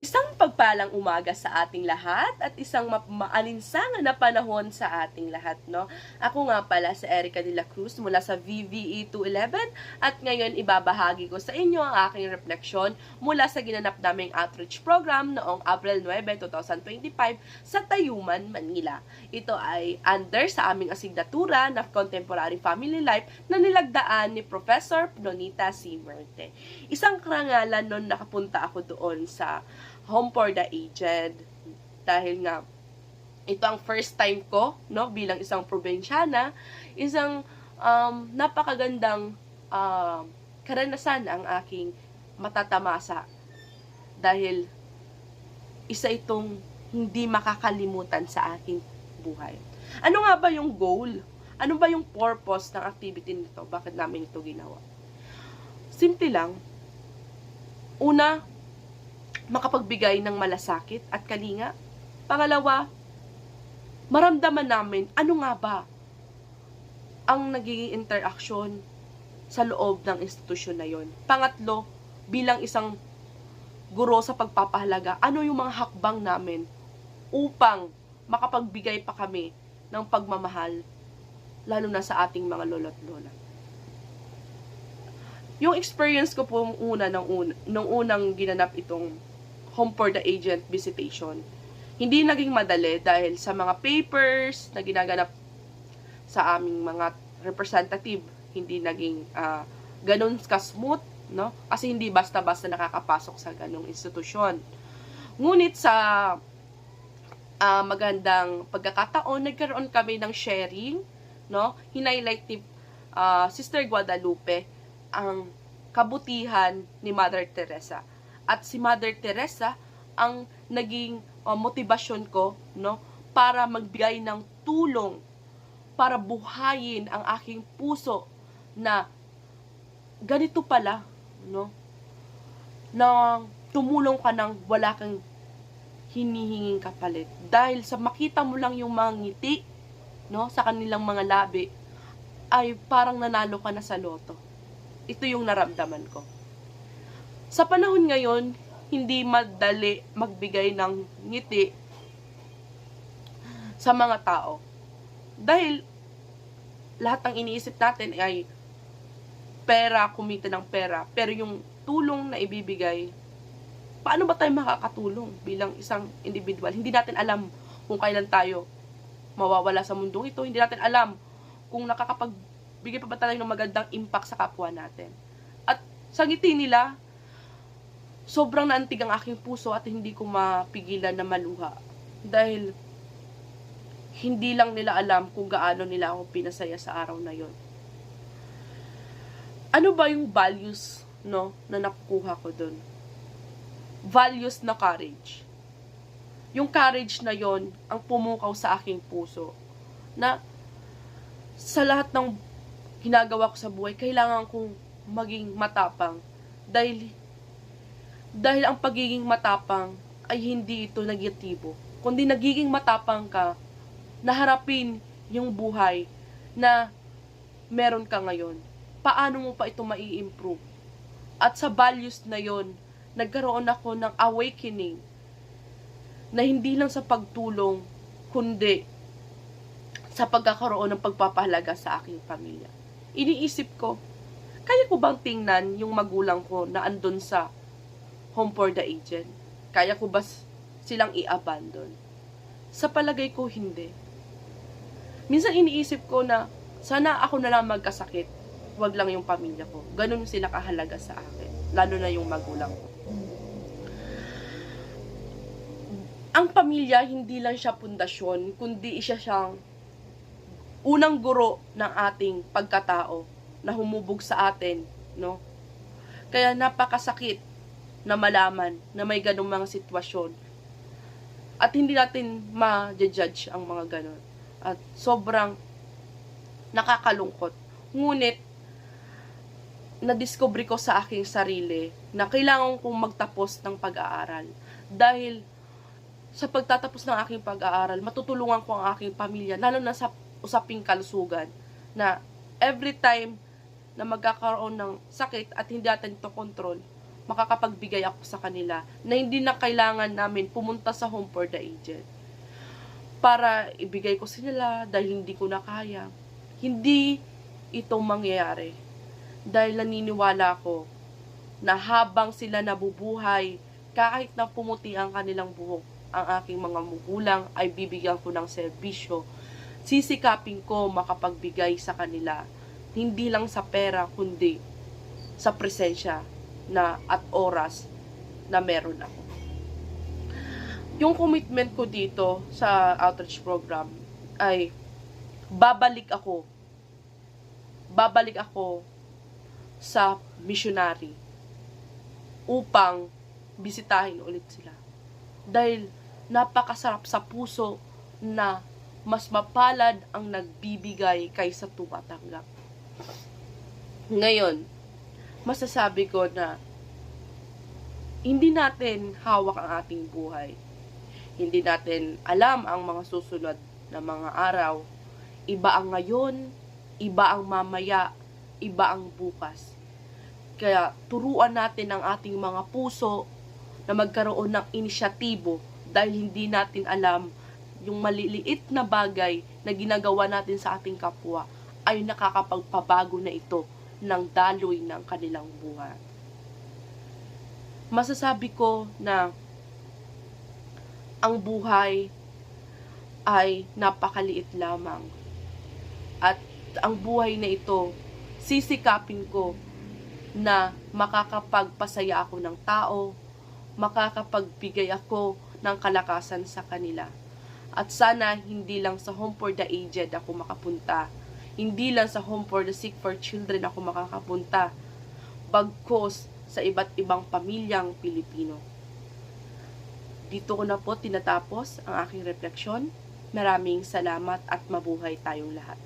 Isang pagpalang umaga sa ating lahat at isang maalinsangan na panahon sa ating lahat, no? Ako nga pala si Erica de la Cruz mula sa VVE 211 at ngayon ibabahagi ko sa inyo ang aking refleksyon mula sa ginanap naming outreach program noong April 9, 2025 sa Tayuman, Manila. Ito ay under sa aming asignatura na Contemporary Family Life na nilagdaan ni Professor Nonita C. Merte. Isang karangalan nun nakapunta ako doon sa Home for the Aged dahil nga ito ang first time ko, no, bilang isang probinsyana, isang napakagandang karanasan ang aking matatamasa dahil isa itong hindi makakalimutan sa aking buhay. Ano nga ba yung goal? Ano ba yung purpose ng activity nito? Bakit namin ito ginawa? Simple lang. Una, makapagbigay ng malasakit at kalinga. Pangalawa, maramdaman namin ano nga ba ang nagiging interaksyon sa loob ng institusyon na yon. Pangatlo, bilang isang guro sa pagpapahalaga, ano yung mga hakbang namin upang makapagbigay pa kami ng pagmamahal, lalo na sa ating mga lolo't lola. Yung experience ko po nung unang ginanap itong Home for the Aged visitation, hindi naging madali dahil sa mga papers na ginaganap sa aming mga representative, hindi naging ganun ka-smooth, no? Kasi hindi basta-basta nakakapasok sa ganung institusyon. Ngunit sa magandang pagkakataon, nagkaroon kami ng sharing, no? Hinighlight ni Sister Guadalupe ang kabutihan ni Mother Teresa. At si Mother Teresa ang naging motibasyon ko, no, para magbigay ng tulong para buhayin ang aking puso na ganito pala, no, na tumulong ka nang wala kang hinihinging kapalit. Dahil sa makita mo lang yung mga ngiti, no, sa kanilang mga labi, ay parang nanalo ka na sa loto. Ito yung naramdaman ko. Sa panahon ngayon, hindi madali magbigay ng ngiti sa mga tao. Dahil lahat ng iniisip natin ay pera, kumita ng pera. Pero yung tulong na ibibigay, paano ba tayo makakatulong bilang isang individual? Hindi natin alam kung kailan tayo mawawala sa mundong ito. Hindi natin alam kung nakakapagbigay pa ba tayo ng magandang impact sa kapwa natin. At sa ngiti nila, sobrang naantig ang aking puso at hindi ko mapigilan na maluha. Dahil hindi lang nila alam kung gaano nila ako pinasaya sa araw na yon. Ano ba yung values, no, na nakukuha ko dun? Values na courage. Yung courage na yon ang pumukaw sa aking puso. Na sa lahat ng ginagawa ko sa buhay, kailangan kong maging matapang. Dahil ang pagiging matapang ay hindi ito negatibo. Kundi nagiging matapang ka na harapin yung buhay na meron ka ngayon. Paano mo pa ito mai-improve? At sa values na yon, nagkaroon ako ng awakening na hindi lang sa pagtulong, kundi sa pagkakaroon ng pagpapahalaga sa aking pamilya. Iniisip ko, kaya ko bang tingnan yung magulang ko na andun sa Home for the Aged? Kaya ko ba silang i-abandon? Sa palagay ko, hindi. Minsan iniisip ko na sana ako na lang magkasakit, wag lang yung pamilya ko. Ganun sila kahalaga sa akin, lalo na yung magulang ko. Ang pamilya, hindi lang siya pundasyon, kundi siya siyang unang guro ng ating pagkatao na humubog sa atin, no? Kaya napakasakit na malaman na may ganung mga sitwasyon. At hindi natin ma-judge ang mga ganon. At sobrang nakakalungkot. Ngunit, na-discover ko sa aking sarili na kailangan kong magtapos ng pag-aaral. Dahil sa pagtatapos ng aking pag-aaral, matutulungan ko ang aking pamilya, lalo na sa usaping kalusugan, na every time na magkakaroon ng sakit at hindi natin ito control, makakapagbigay ako sa kanila na hindi na kailangan namin pumunta sa Home for the Aged para ibigay ko sa nila dahil hindi ko na kaya. Hindi ito mangyayari dahil naniniwala ko na habang sila nabubuhay, kahit na pumuti ang kanilang buhok, ang aking mga magulang ay bibigyan ko ng serbisyo. Sisikapin ko makapagbigay sa kanila, hindi lang sa pera, kundi sa presensya na at oras na meron ako. Yung commitment ko dito sa outreach program ay babalik ako sa missionary upang bisitahin ulit sila. Dahil napakasarap sa puso na mas mapalad ang nagbibigay kaysa tumatanggap. Ngayon, masasabi ko na hindi natin hawak ang ating buhay. Hindi natin alam ang mga susunod na mga araw. Iba ang ngayon, iba ang mamaya, iba ang bukas. Kaya turuan natin ang ating mga puso na magkaroon ng inisyatibo dahil hindi natin alam yung maliliit na bagay na ginagawa natin sa ating kapwa ay nakakapagpabago na ito ng daloy ng kanilang buhay. Masasabi ko na ang buhay ay napakaliit lamang. At ang buhay na ito, sisikapin ko na makakapagpasaya ako ng tao, makakapagbigay ako ng kalakasan sa kanila. At sana hindi lang sa Home for the Aged ako makapunta, hindi lang sa Home for the Sick for Children ako makakapunta, bagkus sa iba't ibang pamilyang Pilipino. Dito ko na po tinatapos ang aking refleksyon. Maraming salamat at mabuhay tayong lahat.